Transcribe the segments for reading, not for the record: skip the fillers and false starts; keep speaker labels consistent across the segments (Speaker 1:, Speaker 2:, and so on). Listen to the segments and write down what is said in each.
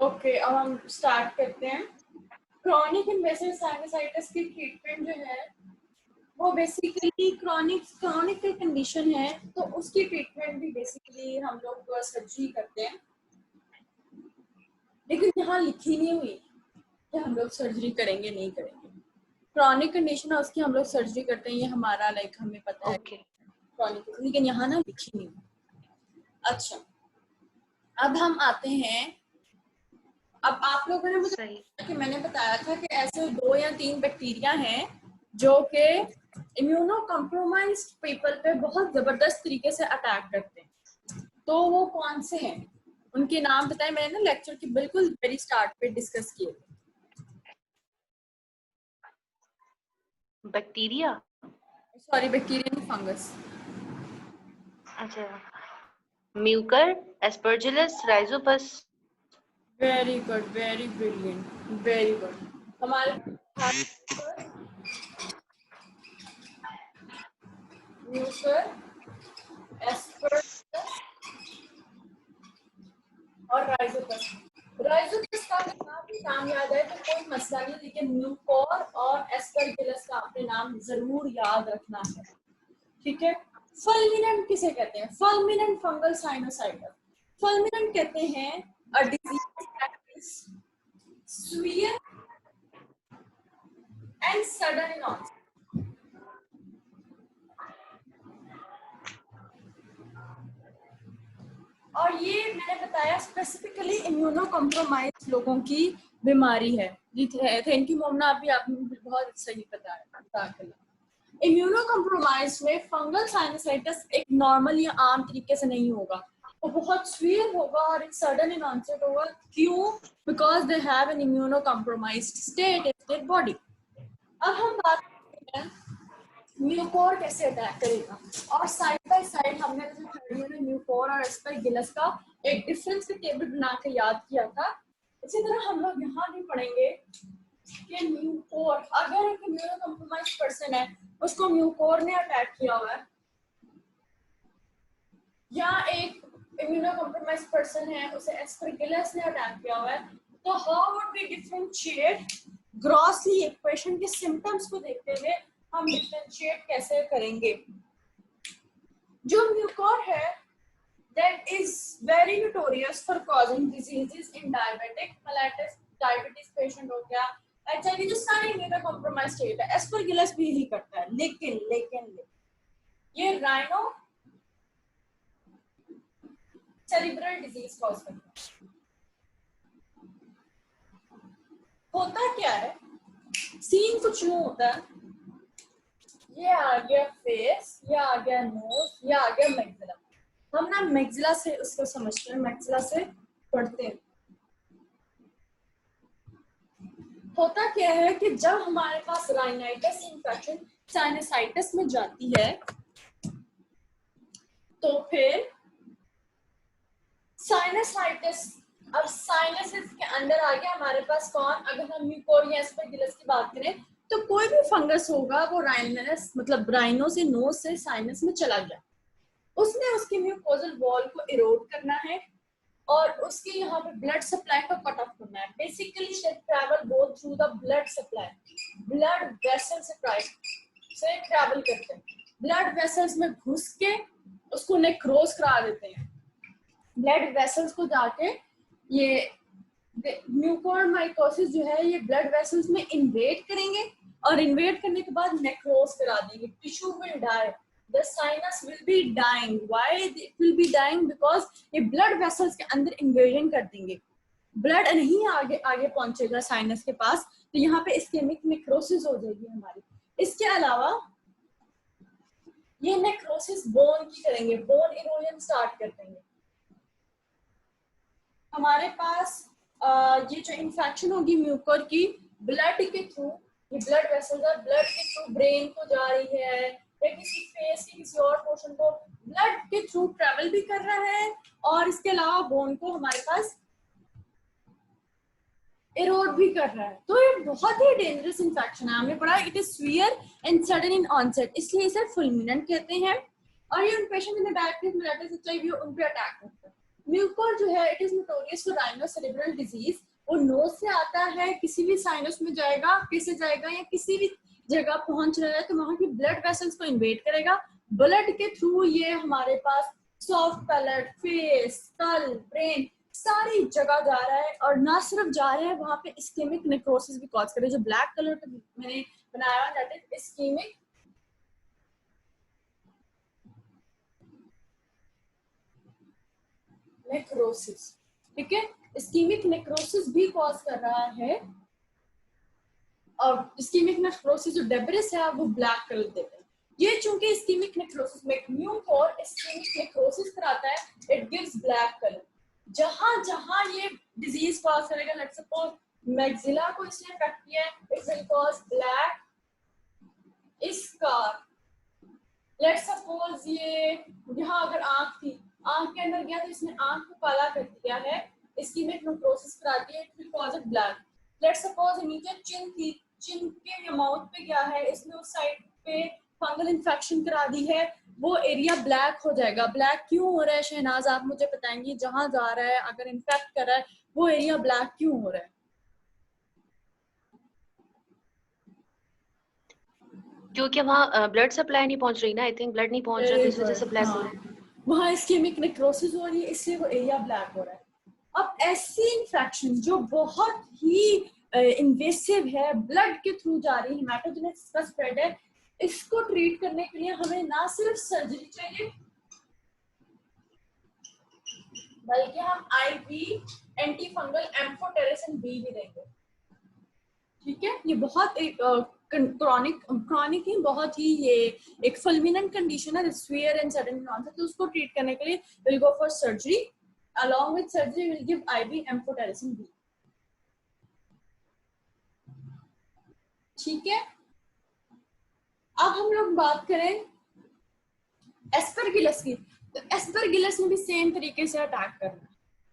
Speaker 1: Okay, अब हम start करते हैं। क्रॉनिक इन्वेसिव साइनसाइटिस की ट्रीटमेंट जो है वो बेसिकली क्रॉनिक कंडीशन है, तो उसकी ट्रीटमेंट भी बेसिकली हम लोग सर्जरी करते हैं, लेकिन यहाँ लिखी नहीं हुई कि हम लोग सर्जरी करेंगे नहीं करेंगे। क्रॉनिक कंडीशन है उसकी हम लोग सर्जरी करते हैं, ये हमारा हमें पता है क्रॉनिक, लेकिन यहाँ ना लिखी नहीं। अच्छा, अब हम आते हैं। अब आप लोगों ने मुझे कि मैंने बताया था कि ऐसे 2 या 3 बैक्टीरिया हैं जो कि इम्यूनो कॉम्प्रोमाइज्ड पीपल पे बहुत जबरदस्त तरीके से अटैक करते हैं। तो वो कौन से हैं, उनके नाम बताएं। मैंने ना लेक्चर की बिल्कुल वेरी स्टार्ट पे डिस्कस किए थे।
Speaker 2: बैक्टीरिया,
Speaker 1: सॉरी, बैक्टीरिया नहीं, फंगस।
Speaker 2: अच्छा, Mucor, Aspergillus, Rhizopus.
Speaker 1: Very good, very brilliant, very good. हमारे म्यूकर, एस्परजिलस और राइजोपस। राइजोपस का अगर आपको नाम याद है तो कोई मसला नहीं, लेकिन म्यूकोर और एस्परजिलस का आपने नाम जरूर याद रखना है, ठीक है। फुलमिनेंट किसे कहते हैं? Fulminant fungal sinusitis. फुलमिनेंट कहते हैं a disease that is severe and sudden in onset. और ये मैंने बताया स्पेसिफिकली इम्यूनो कॉम्प्रोमाइज लोगों की बीमारी है। जी थैंक यू मोमना, अभी आपने बहुत सही बताया। इम्यूनो कॉम्प्रोमाइज में फंगल साइनसाइटिस एक नॉर्मल या आम तरीके से नहीं होगा, वो बहुत सीवियर होगा और एक सडन इन ऑनसेट होगा। क्यों? Because they have an immuno compromised state in their body. अब हम बात करते हैं म्यूकोर कैसे अटैक करेगा, और साइड बाय साइड हमने जैसे थर्ड ईयर में म्यूकोर और एस्परगिलस का एक डिफरेंस का टेबल बना के याद किया था, इसी तरह हम लोग यहाँ भी पढ़ेंगे कि म्यूकोर, अगर एक इम्यूनो कॉम्प्रोमाइज्ड पर्सन है, उसको म्यूकोर ने अटैक किया हुआ है, या एक इम्यूनो कॉम्प्रोमाइज्ड पर्सन है उसे एस्परगिलस ने अटैक किया हुआ है, तो how would we differentiate grossly एक पेशेंट के सिम्टम्स को देखते हुए हम डिफरेंशिएट कैसे करेंगे? जो म्यूकोर है that is very notorious for causing diseases in diabetic mellitus, diabetes patient हो गया, HIV, जो सारे इम्यूनो कॉम्प्रोमाइज स्टेट है। एस्परगिलस भी यही करता है, लेकिन ये राइनो सेरिब्रल डिजीज कॉज करता है। होता क्या है, सीन कुछ यूं होता है, ये आ गया फेस, ये आ गया नोज, ये आ गया मैक्सिला। हम ना मैक्सिला से उसको समझते हैं, मैक्सिला से पढ़ते हैं। होता क्या है कि जब हमारे पास राइनाइटिस इन्फेक्शन साइनसाइटिस में जाती है, तो फिर साइनसाइटिस, अब साइनसिस के अंदर आ गया हमारे पास कौन? अगर हम म्यूकोर या एस्परगिलस की बात करें तो कोई भी फंगस होगा वो राइनस मतलब राइनो से नोज से साइनस में चला गया, उसने उसकी म्यूकोजल वॉल को इरोड करना है और उसके यहाँ पे ब्लड सप्लाई को कट ऑफ करना है। Basically they travel both through the blood supply, blood vessel से ट्रैवल करते हैं, ब्लड वेसल्स में घुस के उसको नेक्रोज करा देते हैं। ब्लड वेसल्स को जाके ये म्यूकोरमाइकोसिस जो है ये ब्लड वेसल्स में इन्वेड करेंगे और इन्वेड करने के बाद नेक्रोज करा देंगे, tissue will die, the sinus will be dying. Why it will be dying? Because ये blood vessels के अंदर invasion कर देंगे, ब्लड नहीं आगे पहुंचेगा साइनस के पास, तो यहाँ पे इस्केमिक नेक्रोसिस हो जाएगी हमारी। इसके अलावा ये नेक्रोसिस बोन की करेंगे, बोन इरोजन स्टार्ट कर देंगे। हमारे पास ये जो इन्फेक्शन होगी म्यूकोर की, ब्लड के थ्रू, ये ब्लड वेसल्स है, ब्लड के थ्रू ब्रेन को जा रही है या किसी फेस के किसी और पोर्शन को ब्लड के थ्रू ट्रेवल भी कर रहा है, और इसके अलावा बोन को हमारे पास इरोड भी कर रहा है। तो ये बहुत ही डेंजरस इन्फेक्शन है, हमने पढ़ा it is severe and sudden in onset, इसलिए इसे फुलमिनेंट कहते हैं। और ये उन पेशेंट में डायबिटीज मेलिटस HIV उन पे अटैक करता है। म्यूकर जो है it is notorious for rhinocerebral disease. वो नोज से आता है, किसी भी साइनस में जाएगा, कैसे जाएगा, या किसी भी जगह पहुंच रहा है तो वहां की ब्लड वेसल्स को इन्वेड करेगा। ब्लड के थ्रू ये हमारे पास soft palate, face, skull, brain सारी जगह जा रहा है। और ना सिर्फ जा रहा है, वहां पे इस्केमिक नेक्रोसिस भी कॉज करे। जो ब्लैक कलर का मैंने बनाया दैट इज इस्केमिक नेक्रोसिस। ठीक है, इस्केमिक नेक्रोसिस भी कॉज कर रहा है। और इस्केमिक नेक्रोसिस जो डेब्रिस है वो ब्लैक कलर देता है। ये चूंकि इस्केमिक नेक्रोसिस में म्यूकोर इस्केमिक नेक्रोसिस कराता है, इट गिव्स ब्लैक कलर। जहां जहां ये डिजीज कॉज करेगा, लेट्स सपोज मैक्सिला को इसने अफेक्ट किया है, it will cause black scar. Let's suppose ये यहाँ अगर आंख थी, आंख के अंदर गया तो इसने आंख को काला कर दिया है, इस्केमिक नेक्रोसिस कराती है, it will cause it black. Let's suppose नीचे चिन थी, चिन के या माउथ पे गया है, इसने उस साइड पे फंगल इन्फेक्शन करा दी है, वो एरिया ब्लैक हो जाएगा। ब्लैक क्यों हो रहा है शहनाज, आप मुझे बताएंगी? जहां जा रहा है अगर इन्फेक्ट कर रहा है वो एरिया ब्लैक क्यों हो रहा है?
Speaker 2: क्योंकि वहाँ ब्लड सप्लाई नहीं पहुंच रही ना, आई थिंक ब्लड नहीं पहुंच रहा, तो इस वजह से ब्लैक हो रहा है।
Speaker 1: वहाँ इस्केमिक नेक्रोसिस हो रही है, इसलिए वो एरिया ब्लैक हो रहा है। अब ऐसी इन्फेक्शन जो बहुत ही इन्वेसिव है, ब्लड के थ्रू जा रही है, हेमाटोजेनेसिस का स्प्रेड है, इसको ट्रीट करने के लिए हमें ना सिर्फ सर्जरी चाहिए बल्कि हम IV anti fungal amphotericin B भी देंगे। ठीक है, ये बहुत एक क्रॉनिक ही, बहुत ही ये एक फुलमिनेंट कंडीशन है, स्वीयर एंड सडन ऑनसेट। तो उसको ट्रीट करने के लिए will go for surgery, along with surgery will give IV amphotericin B। ठीक है, अब हम लोग बात करें एस्परगिलस की। तो एस्परगिलस में भी सेम तरीके से अटैक करना है।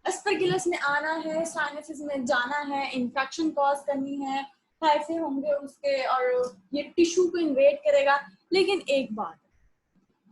Speaker 1: एस्परगिलस में आना है, साइनसिस में जाना है, इन्फेक्शन कॉज करनी है, हाइफे होंगे उसके और ये टिश्यू को इन्वेड करेगा। लेकिन एक बात,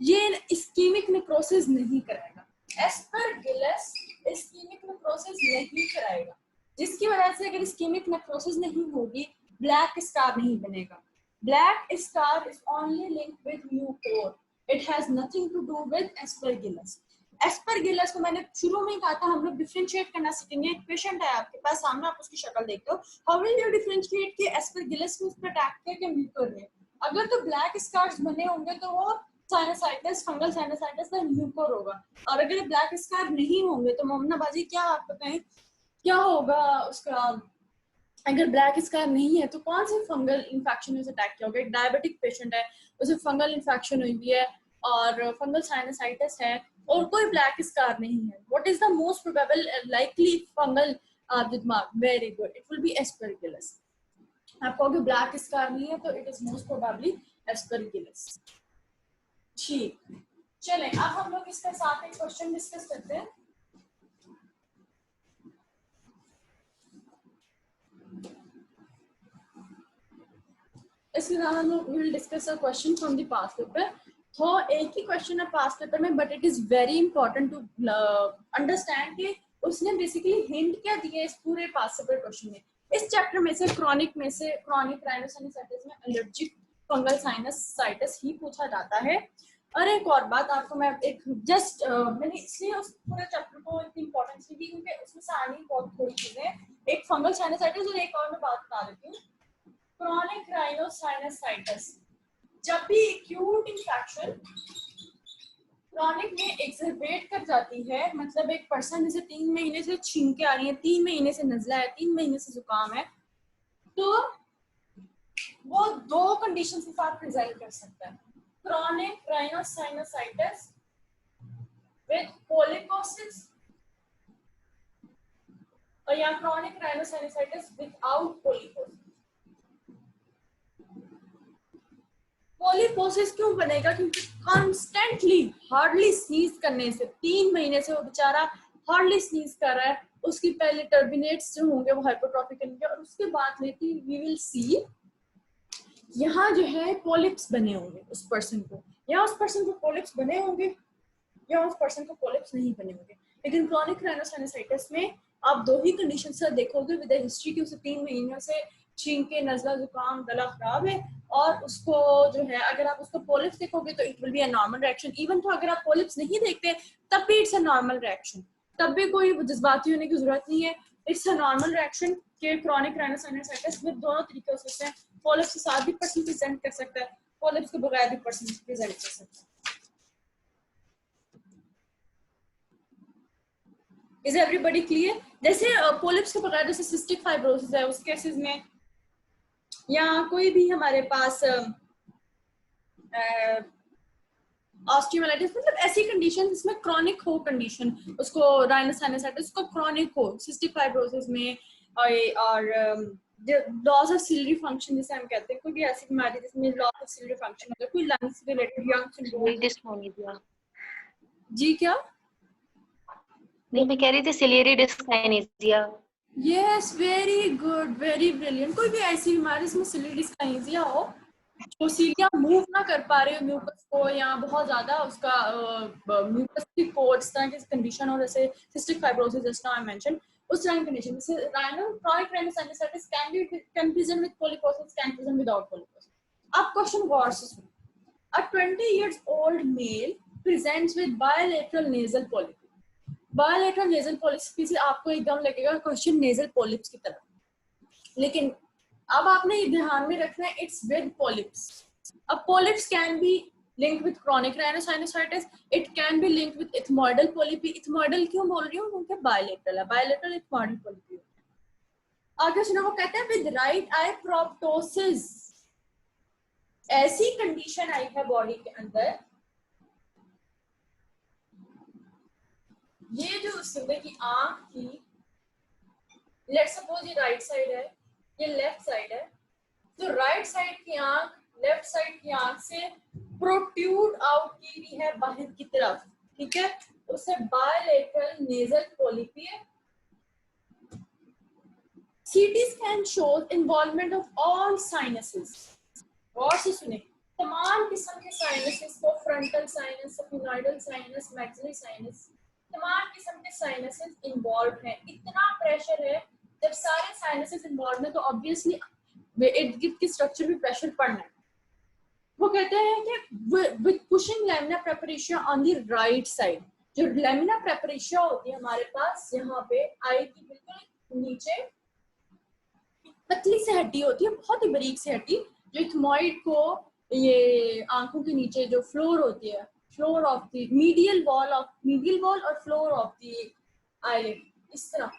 Speaker 1: ये इस्कीमिक नेक्रोसिस नहीं कराएगा। एस्परगिलस इस्कीमिक नेक्रोसिस नहीं कराएगा, जिसकी वजह से अगर इस्कीमिक नेक्रोसिस नहीं होगी, ब्लैक स्कार नहीं बनेगा। Black scar is only linked with mucor, it has nothing to do with aspergillus. Aspergillus को मैंने शुरू में ही कहा था, हम लोग डिफरेंशिएट करना सीखेंगे। एक पेशेंट है आपके पास सामने, आप उसकी शक्ल देखते हो, हाउ विल यू डिफरेंशिएट कि एस्परगिलस में उस पर अटैक किया कि म्यूकोर ने? अगर तो ब्लैक स्कार्स बने होंगे तो वो साइनसाइटिस, फंगल साइनसाइटिस का म्यूकोर होगा। और अगर ब्लैक स्कार नहीं होंगे तो मोमना बाजी क्या आप बताएं क्या होगा उसका? अगर ब्लैक स्कार नहीं है तो कौन से फंगल इन्फेक्शन से अटैक किया होगा? एक डायबिटिक पेशेंट है, उसे फंगल इन्फेक्शन हुई हुई है और फंगल साइनसाइटिस है और कोई ब्लैक स्कार नहीं है, what is the most probable likely fungal दिमाग? Very good, it will be aspergillus. आप कहोगे ब्लैक स्कार नहीं है तो it is most probably aspergillus. ठीक, चलें अब हम लोग इसके साथ एक क्वेश्चन डिस्कस करते हैं। इसके बाद हम लोग will discuss a question from the past paper. तो एक ही क्वेश्चन है पास्ट पेपर में, but it is very important to understand कि उसने बेसिकली हिंट क्या दिया इस पूरे पास्ट पेपर क्वेश्चन में। इस चैप्टर में से क्रॉनिक राइनोसाइनसाइटिस में एलर्जिक फंगल साइनसाइटिस ही पूछा जाता है। और एक और बात आपको मैं एक जस्ट मैंने इसलिए उस पूरे चैप्टर को इतनी इंपॉर्टेंस दी क्योंकि उसमें सारी बहुत थोड़ी चीजें, एक फंगल साइनसाइटिस और एक और मैं बात बता देती हूँ, क्रॉनिक राइनोसाइनसाइटिस। जब भी एक्यूट इंफेक्शन क्रॉनिक में एक्सरबेट कर जाती है, मतलब एक पर्सन जैसे 3 महीने से छींके आ रही है, 3 महीने से नजला है, 3 महीने से जुकाम है, तो वो 2 कंडीशन के साथ रिजल्ट कर सकता है। Chronic rhinosinusitis with polyposis और या chronic rhinosinusitis without polyposis। Polyposis क्यों बनेगा? क्योंकि कॉन्स्टेंटली हार्डली स्नीज करने से 3 महीने से वो बेचारा हार्डली स्नीज कर रहा है, उसकी पहले टर्बिनेट्स जो होंगे वो हाइपोट्रोफिक होंगे और उसके बाद लेती वी विल सी यहाँ जो है पॉलिप्स बने होंगे उस पर्सन को, या उस पर्सन को पॉलिप्स बने होंगे या उस पर्सन को पॉलिप्स नहीं बने होंगे। लेकिन क्रॉनिक राइनोसाइनोसाइटिस में आप 2 ही कंडीशन से देखोगे विद हिस्ट्री की उसे 3 महीनों से छींके, नजला, जुकाम, गला खराब है, और उसको जो है अगर आप उसको पोलिप्स देखोगे तो it will be a normal reaction. Even तो अगर आप पोलिप्स नहीं देखते तब भी इट्स अ नॉर्मल रिएक्शन, तब भी कोई जज्बाती होने की जरूरत नहीं है। इट्स अ नॉर्मल रिएक्शन के क्रॉनिक राइनोसाइनोसाइटिस में दोनों तरीके हो सकते हैं। पोलिप्स के साथ भी पर्सन प्रेजेंट कर सकता है, पोलिप्स के बगैर भी पर्सन प्रेजेंट कर सकता है। Is everybody clear? जैसे पोलिप्स के बगैर जैसे सिस्टिक फाइब्रोसिस है उस केसेस में, या कोई भी हमारे पास ऑस्टियोमाइलाइटिस, मतलब ऐसी कंडीशन जिसमें क्रॉनिक हो कंडीशन, उसको राइनोसाइनोसाइटिस को क्रॉनिक हो, सिस्टिक फाइब्रोसिस में, और लॉस ऑफ सिलरी फंक्शन जिसे हम कहते हैं, कोई भी ऐसी बीमारी जिसमें लॉस ऑफ सिलरी फंक्शन होता है, कोई लंग से रिलेटेड यंग सिंड्रोम। जी क्या?
Speaker 2: नहीं, मैं कह रही थी ciliary dyskinesia.
Speaker 1: Yes, very good, very brilliant. कोई भी ऐसी बीमारी जिसमें सिलरी डिस्काइनेसिया हो, जो सीलिया मूव ना कर पा रहे हो म्यूकस को, या बहुत ज्यादा उसका म्यूकस की कोट इस तरह की कंडीशन हो, जैसे cystic fibrosis just now I mention, उस तरह की कंडीशन जैसे chronic rhinosinusitis can present with polyposis, can present without polyposis. अब क्वेश्चन गौर से सुनो। A 20 years old male presents with bilateral nasal polyp. Bilateral nasal polyps से आपको एकदम लगेगा क्वेश्चन नेजल पॉलिप्स की तरह, लेकिन अब आपने ये ध्यान में रखना है इट्स विद पॉलिप्स। अब polyps can be linked with chronic rhinosinusitis, it can be linked with ethmoidal polypi. Ethmoidal क्यों बोल रही हूँ? क्योंकि बायलेटरल है, बायलेटरल इथमोइडल पॉलिपी। आगे सुनो, वो कहते हैं विद राइट आई प्रोप्टोसिस। ऐसी कंडीशन आई है बॉडी के अंदर, ये जो सुबह की आंख थी, लेट्स सपोज ये राइट साइड है, ये लेफ्ट साइड है, तो राइट साइड की आंख लेफ्ट साइड की आंख से प्रोट्रूड आउट की हुई है बाहर की तरफ, ठीक है, उसे बायलेटरल नेजल पॉलिपी है। CT scan shows involvement of all sinuses. गौर से सुने, तमाम किस्म के साइनसेस को, frontal sinus, sphenoidal sinus, maxillary sinus, तमाम किस्म के साइनसेस इन्वॉल्व हैं। इतना प्रेशर है, जब सारे साइनसेस इन्वॉल्व हैं तो ऑब्वियसली इर्द गिर्द की स्ट्रक्चर भी प्रेशर पड़ना है। वो कहते हैं कि with pushing lamina papyracea on the right side, जो लैमिना प्रेपरेशिया होती है हमारे पास यहाँ पे आई की बिल्कुल नीचे पतली सी हड्डी होती है, बहुत ही बारीक सी हड्डी, जो इथमॉइड को, ये आंखों के नीचे जो फ्लोर होती है, floor of the medial wall और फ्लोर ऑफ द आईलिड, इस तरह,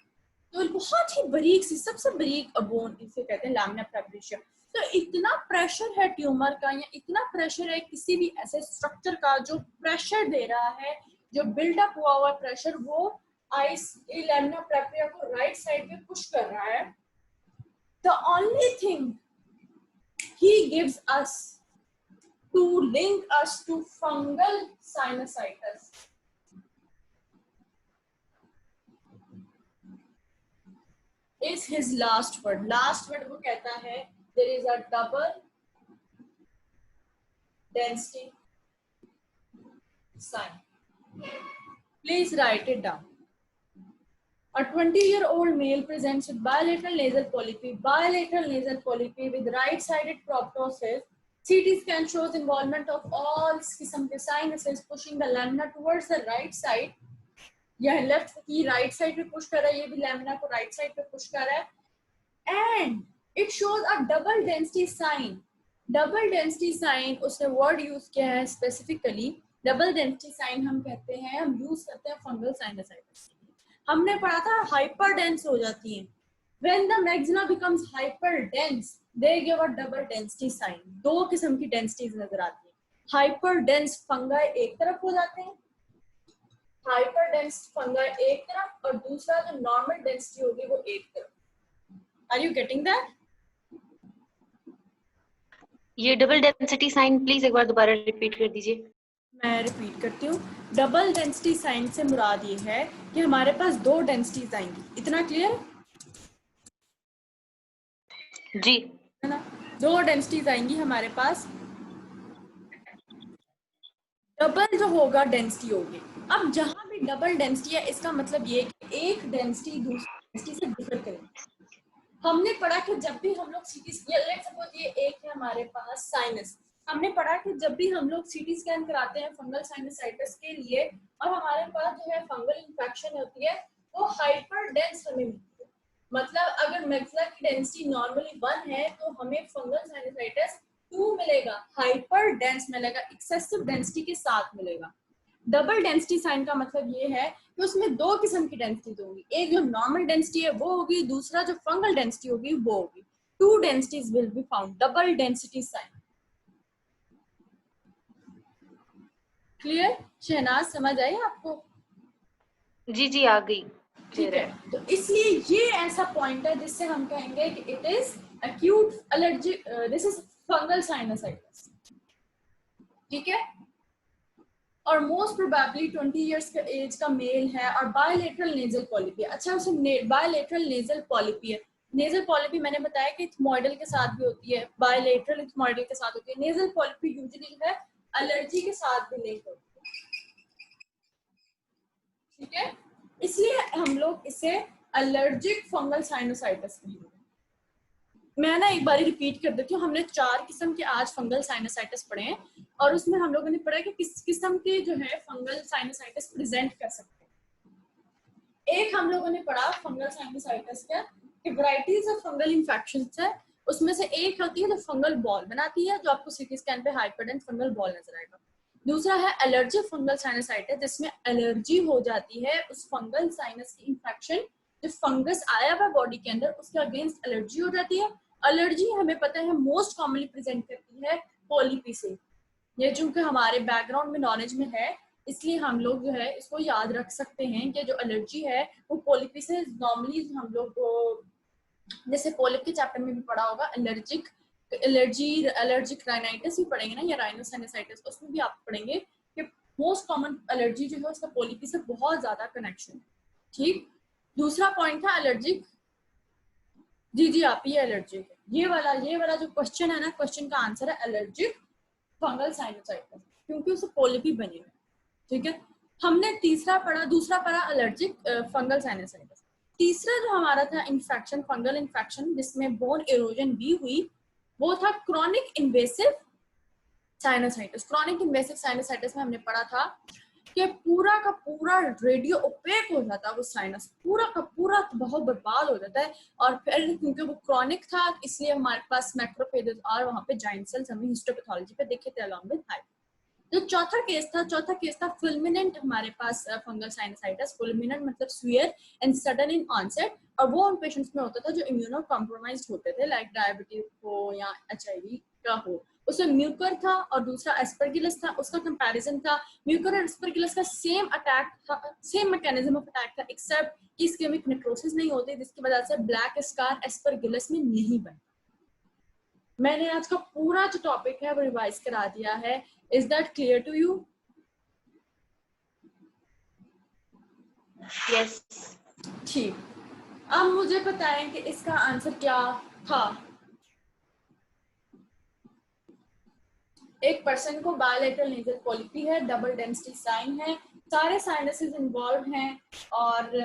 Speaker 1: तो बहुत ही बारीक सी, सबसे बारीक बोन इसे कहते हैं लैमिना प्रेपरेशिया। तो इतना प्रेशर है ट्यूमर का, या इतना प्रेशर है किसी भी ऐसे स्ट्रक्चर का जो प्रेशर दे रहा है, जो बिल्डअप हुआ हुआ प्रेशर, वो आइस लैमिना प्रेपरेशिया को राइट साइड पे पुश कर रहा है। The only thing he gives us to link us to fungal sinusitis is his last word. Last word वो कहता है there is a double density sign. Please write it down. A 20-year-old male presents with bilateral nasal polypi with right-sided proptosis. CT scan shows involvement of all किस्म के sinuses pushing the lamina towards the right side. यह left की right side पे push कर रहा है, ये भी लैमिना को राइट साइड पे पुश कर रहा है, and it shows a double density sign. Double density sign उसने वर्ड यूज किया है स्पेसिफिकली। डबल डेंसिटी साइन हम कहते हैं, हम यूज करते हैं फंगल साइनसाइटिस। हमने पढ़ा था हाइपर डेंस हो जाती है, when the maxilla becomes hyper dense they give a double density sign. दो किस्म की डेंसिटीज नजर आती है, हाइपर डेंस फंगाई एक तरफ हो जाते हैं, हाइपर डेंस फंगाई एक तरफ, और दूसरा जो नॉर्मल डेंसिटी होगी वो एक तरफ। Are you getting that?
Speaker 2: ये डबल डेंसिटी साइन प्लीज एक बार दोबारा रिपीट कर दीजिए।
Speaker 1: मैं रिपीट करती हूँ, डबल डेंसिटी साइन से मुराद ये है कि हमारे पास दो डेंसिटीज आएंगी। इतना क्लियर
Speaker 2: जी
Speaker 1: है ना? दो डेंसिटीज आएंगी हमारे पास, डबल जो होगा डेंसिटी होगी। अब जहां भी कि डबल डेंसिटी है, इसका मतलब ये कि एक डेंसिटी दूसरी डेंसिटी से डिफर करेगी। हमने पढ़ा कि जब भी हम लोग सीटी लेट्स सपोज ये एक है हमारे पास साइनस, हमने पढ़ा कि जब भी हम लोग सीटी स्कैन कराते हैं फंगल साइनसाइटिस के लिए और हमारे पास जो है फंगल इंफेक्शन होती है वो हाइपर डेंस हमें मिलती है। मतलब अगर मैक्सिला की डेंसिटी नॉर्मली 1 है तो हमें फंगल साइनसाइटिस 2 मिलेगा, हाइपर डेंस मिलेगा, एक्सेसिव डेंसिटी के साथ मिलेगा। डबल डेंसिटी साइन का मतलब ये है कि उसमें दो किस्म की डेंसिटी होगी, एक जो नॉर्मल डेंसिटी है वो होगी, दूसरा जो फंगल डेंसिटी होगी वो होगी। Two densities will be found, double density sign. Clear? Shahnaz समझ आई आपको?
Speaker 2: जी जी आ गई,
Speaker 1: ठीक
Speaker 2: क्लियर
Speaker 1: है,
Speaker 2: है।
Speaker 1: तो इसलिए ये ऐसा पॉइंट है जिससे हम कहेंगे कि it is acute allergy, this is fungal sinusitis. ठीक है, और मोस्ट प्रोबेबली 20 इयर्स का एज का मेल है और बायलेटरल नेजल पॉलिपी। अच्छा, उसे बायलेटरल नेजल पॉलिपी है। नेजल पॉलिपी मैंने बताया कि इथमोइडल के साथ भी होती है, बायलेटरल इथमोइडल के साथ होती है। नेजल पॉलिपी यूजुअली जो है एलर्जी के साथ भी लिंक होती है। ठीक है, इसलिए हम लोग इसे एलर्जिक फंगल साइनोसाइटिस कहेंगे। मैं ना एक बार रिपीट कर देती हूँ, हमने 4 किस्म के आज फंगल साइनोसाइटिस पढ़े हैं और उसमें हम लोगों ने पढ़ा कि किस किस्म के जो है फंगल साइनोसाइटिस प्रेजेंट कर सकते हैं। एक हम लोगों ने पढ़ा फंगल साइनोसाइटिस का कि वैरायटीज ऑफ फंगल इन्फेक्शंस है, उसमें से एक होती है जो फंगल बॉल बनाती है, जो आपको सीटी स्कैन पे हाइपरडेंस फंगल बॉल नजर आएगा। दूसरा है एलर्जिक फंगल साइनोसाइटिस, जिसमें एलर्जी हो जाती है उस फंगल साइनस की इन्फेक्शन, जो फंगस आया हुआ बॉडी के अंदर उसके अगेंस्ट एलर्जी हो जाती है। एलर्जी हमें पता है मोस्ट कॉमनली प्रेजेंट करती है पॉलिपी से। ये चूंकि हमारे बैकग्राउंड में नॉलेज में है इसलिए हम लोग जो है इसको याद रख सकते हैं कि जो एलर्जी है वो पॉलिपी से नॉर्मली हम लोग जैसे पॉलिप के चैप्टर में भी पढ़ा होगा एलर्जिक राइनाइटिस भी पढ़ेंगे ना, या राइनोसाइनसाइटिस, उसमें भी आप पढ़ेंगे कि मोस्ट कॉमन एलर्जी जो है उसका पॉलिपी से बहुत ज्यादा कनेक्शन है। ठीक, दूसरा पॉइंट था एलर्जिक, जी जी आप ये एलर्जी है, ये वाला जो क्वेश्चन है ना, क्वेश्चन का आंसर है एलर्जिक फंगल साइनोसाइटिस, क्योंकि उसे पॉलिपी बनी हुई। ठीक है, हमने दूसरा पढ़ा एलर्जिक फंगल साइनोसाइटिस। तीसरा जो हमारा था इन्फेक्शन, फंगल इन्फेक्शन जिसमें बोन इरोजन भी हुई, वो था chronic invasive sinusitis. Chronic invasive sinusitis में हमने पढ़ा था कि पूरा का पूरा रेडियो ओपेक हो जाता है वो साइनस, पूरा का पूरा बहुत बर्बाद हो जाता है। और फिर क्योंकि वो क्रॉनिक था इसलिए हमारे पास मैक्रोफेजेस और वहाँ पे जाइंट सेल्स हमें हिस्टोपैथोलॉजी पे देखे थे अलॉन्ग विद हाइप। जो चौथा केस था फुलमिनेंट हमारे पास फंगल साइनसाइटिस। फुलमिनेंट मतलब severe and sudden in onset, और वो उन पेशेंट्स में होता था जो इम्यूनो कॉम्प्रोमाइज्ड होते थे, लाइक डायबिटीज हो या एचआईवी का हो। उसमें म्यूकर था और दूसरा एस्परगिलस था, उसका कंपैरिजन था। म्यूकर और एस्परगिलस का सेम अटैक था, सेम मैकेनिज्म ऑफ अटैक था, एक्सेप्ट कि इसके में नेक्रोसिस नहीं होती, जिसकी वजह से ब्लैक स्कार एस्परगिलस में नहीं बनता। मैंने आज का पूरा जो टॉपिक है वो रिवाइज करा दिया है। Is that clear to you?
Speaker 2: Yes.
Speaker 1: ठीक, अब मुझे बताएं कि इसका आंसर क्या था। एक पर्सन को बायलेटरल नेजल पॉलिपी है, डबल डेंसिटी साइन है, सारे साइनसेस इन्वॉल्व हैं और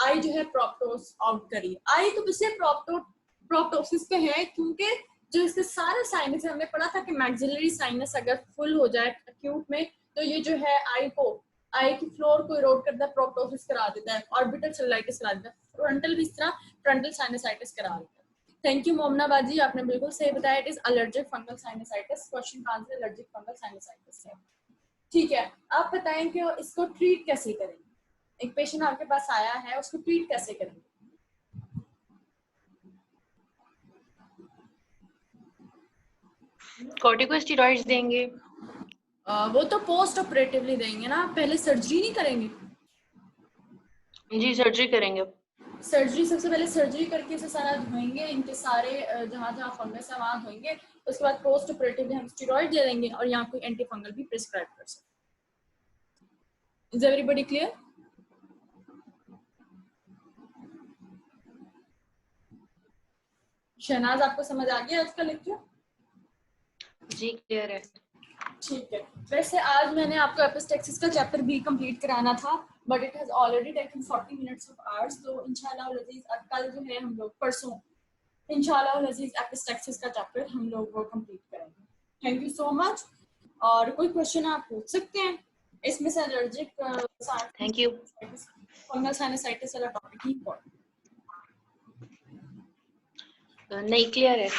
Speaker 1: आई जो है प्रोप्टोस आउट करी। आई तो पिछले प्रोप्टोसिस पे है क्योंकि जो इसके सारे साइनस हमने पढ़ा था कि मैक्सिलरी साइनस अगर फुल हो जाए एक्यूट में तो ये जो है आई की फ्लोर को इरोड करता है, प्रोप्टोसिस करा देता है, ऑर्बिटल सेलुलाइटिस करा देता है, फ्रंटल भी इस तरह फ्रंटल साइनसाइटिस करा देता है। थैंक यू मोमना बाजी, आपने बिल्कुल सही बताया, it is allergic fungal sinusitis. Question का आंसर एलर्जिक फंगल साइनसाइटिस है। ठीक है, आप बताएं कि इसको ट्रीट कैसे करेंगे। एक पेशेंट आपके पास आया है, उसको ट्रीट कैसे करेंगे?
Speaker 2: कॉर्टिकोस्टेरॉइड्स देंगे।
Speaker 1: वो तो पोस्ट ऑपरेटिवली देंगे ना, पहले सर्जरी नहीं करेंगे?
Speaker 2: जी सर्जरी करेंगे।
Speaker 1: सर्जरी, सबसे पहले सर्जरी करके इसे सारा धोएंगे, इनके सारे जहाँ जहाँ फंगस है वहाँ धोएंगे, उसके बाद पोस्ट ऑपरेटिवली हम स्टेरॉइड दे देंगे और यहाँ कोई एंटी फंगल भी प्रिस्क्राइब कर सकते हैं। Is everybody clear? शहनाज आपको समझ आ गया आज का लेक्चर?
Speaker 2: जी क्लियर है।
Speaker 1: ठीक है, वैसे आज मैंने आपको एपिस्टेक्सिस का चैप्टर भी कंप्लीट कराना था but it has already taken 40 minutes of ours. तो इंशाल्लाह लजीज कल जो है हम लोग परसों इंशाल्लाह लजीज एपिस्टैक्सिस का चैप्टर हम लोग वो कंप्लीट करेंगे. Thank you so much. और कोई क्वेश्चन आप पूछ सकते हैं इसमें से allergic
Speaker 2: thank you.
Speaker 1: Fungal sinusitis वाला टॉपिक ही पढ़.
Speaker 2: नहीं क्लियर है.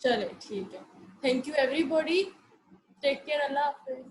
Speaker 1: चले ठीक है. Thank you everybody. Take care. अल्लाह हाफिज.